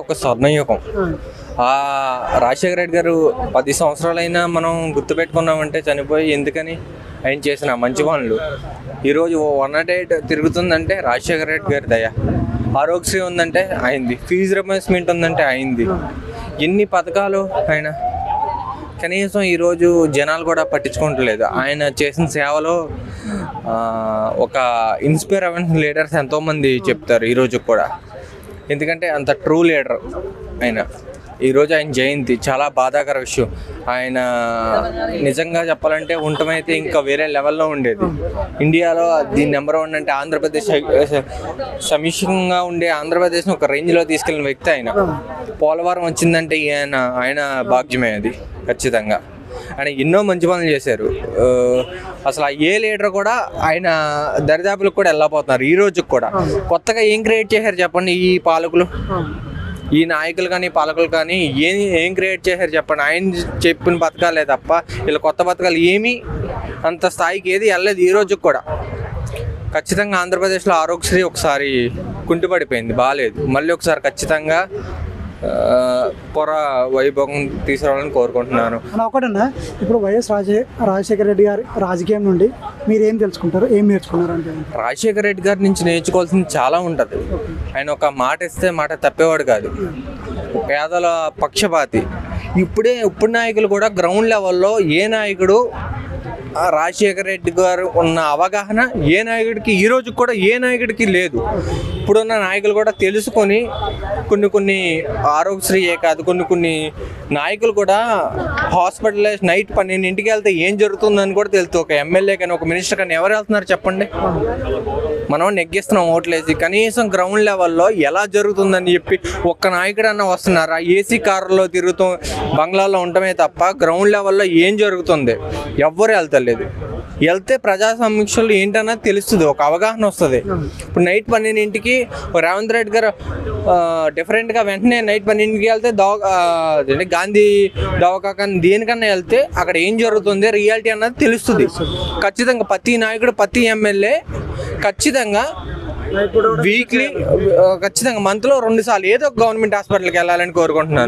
ఒక స్వర్ణయుగం. రాజశేఖర రెడ్డి గారు 10 సంవత్సరాలైనా మనం గుర్తుపెట్టుకున్నామంటే చనిపోయి ఎందుకని ఆయన చేసిన మంచి పనులు ఈరోజు 108 తిరుగుతుందంటే రాజశేఖర రెడ్డి గారి దయ. ఆరోగ్యశ్రీ ఉందంటే అయింది, ఫీజు రియంబర్స్మెంట్ ఉందంటే అయింది. ఎన్ని పథకాలు ఆయన కనీసం ఈరోజు జనాలు కూడా పట్టించుకోవట్లేదు. ఆయన చేసిన సేవలో ఒక ఇన్స్పైర్ అవ్వని లీడర్స్ ఎంతోమంది చెప్తారు ఈరోజు కూడా. ఎందుకంటే అంత ట్రూ లీడర్ ఆయన. ఈరోజు ఆయన జయంతి చాలా బాధాకర విషయం. ఆయన నిజంగా చెప్పాలంటే ఉండటమైతే ఇంకా వేరే లెవెల్లో ఉండేది. ఇండియాలో దీని నెంబర్ 1 అంటే ఆంధ్రప్రదేశ్, సమిష్టిగా ఉండే ఆంధ్రప్రదేశ్ని ఒక రేంజ్లో తీసుకెళ్ళిన వ్యక్తి ఆయన. పోలవరం వచ్చిందంటే ఆయన భాగ్యమే అది ఖచ్చితంగా. ఆయన ఎన్నో మంచి పనులు చేశారు. అసలు ఏ లీడర్ కూడా ఆయన దరిదాపులకు కూడా వెళ్ళకపోతున్నారు. ఈ రోజుకి కూడా కొత్తగా ఏం క్రియేట్ చేశారు చెప్పండి ఈ పాలకులు, ఈ నాయకులు కానీ పాలకులు కానీ ఏం క్రియేట్ చేశారు చెప్పండి. ఆయన చెప్పిన పథకాలే తప్ప వీళ్ళ కొత్త పథకాలు ఏమీ అంత స్థాయికి ఏది వెళ్ళలేదు. ఈ రోజుకి కూడా ఖచ్చితంగా ఆంధ్రప్రదేశ్లో ఆరోగ్యశ్రీ ఒకసారి కుంటుపడిపోయింది, బాగాలేదు. మళ్ళీ ఒకసారి ఖచ్చితంగా వైభవం తీసుకురావాలని కోరుకుంటున్నాను. ఒకటన్నా ఇప్పుడు రాజశేఖర రెడ్డి గారి రాజకీయం నుండి మీరు ఏం తెలుసుకుంటారు, ఏం నేర్చుకున్నారు అంటే? రాజశేఖర రెడ్డి గారి నుంచి నేర్చుకోవాల్సింది చాలా ఉంటుంది. ఆయన ఒక మాట ఇస్తే మాట తప్పేవాడు కాదు, పేదల పక్షపాతి. ఇప్పుడు నాయకులు కూడా గ్రౌండ్ లెవెల్లో ఏ నాయకుడు రాజశేఖర రెడ్డి గారు ఉన్న అవగాహన ఏ నాయకుడికి ఈ రోజు కూడా ఏ నాయకుడికి లేదు. ఇప్పుడున్న నాయకులు కూడా తెలుసుకొని కొన్ని ఆరోగ్యశ్రీయే కాదు కొన్ని నాయకులు కూడా హాస్పిటలైజ్ నైట్ 12 వెళ్తే ఏం జరుగుతుందని కూడా తెలుసు. ఒక ఎమ్మెల్యే కానీ ఒక మినిస్టర్ కానీ ఎవరు వెళ్తున్నారు చెప్పండి? మనం నెగ్గిస్తున్నాం ఓట్లేసి. కనీసం గ్రౌండ్ లెవెల్లో ఎలా జరుగుతుందని చెప్పి ఒక్క నాయకుడు అన్న వస్తున్నారా? ఏసీ కారులో తిరుగుతూ బంగ్లాలో ఉండటమే తప్ప గ్రౌండ్ లెవెల్లో ఏం జరుగుతుంది ఎవ్వరు వెళ్తలేదు. వెళ్తే ప్రజా సమీక్షలు ఏంటన్నది తెలుస్తుంది, ఒక అవగాహన వస్తుంది. ఇప్పుడు నైట్ 12కి రేవంత్ రెడ్డి గారు డిఫరెంట్గా వెంటనే నైట్ 12కి వెళ్తే గాంధీ దవాఖాన దేనికన్నా వెళ్తే అక్కడ ఏం జరుగుతుంది రియాలిటీ అన్నది తెలుస్తుంది. ఖచ్చితంగా ప్రతి నాయకుడు ప్రతి ఎమ్మెల్యే ఖచ్చితంగా వీక్లీ ఖచ్చితంగా మంత్లో 2 సార్లు ఏదో గవర్నమెంట్ హాస్పిటల్కి వెళ్ళాలని కోరుకుంటున్నాను.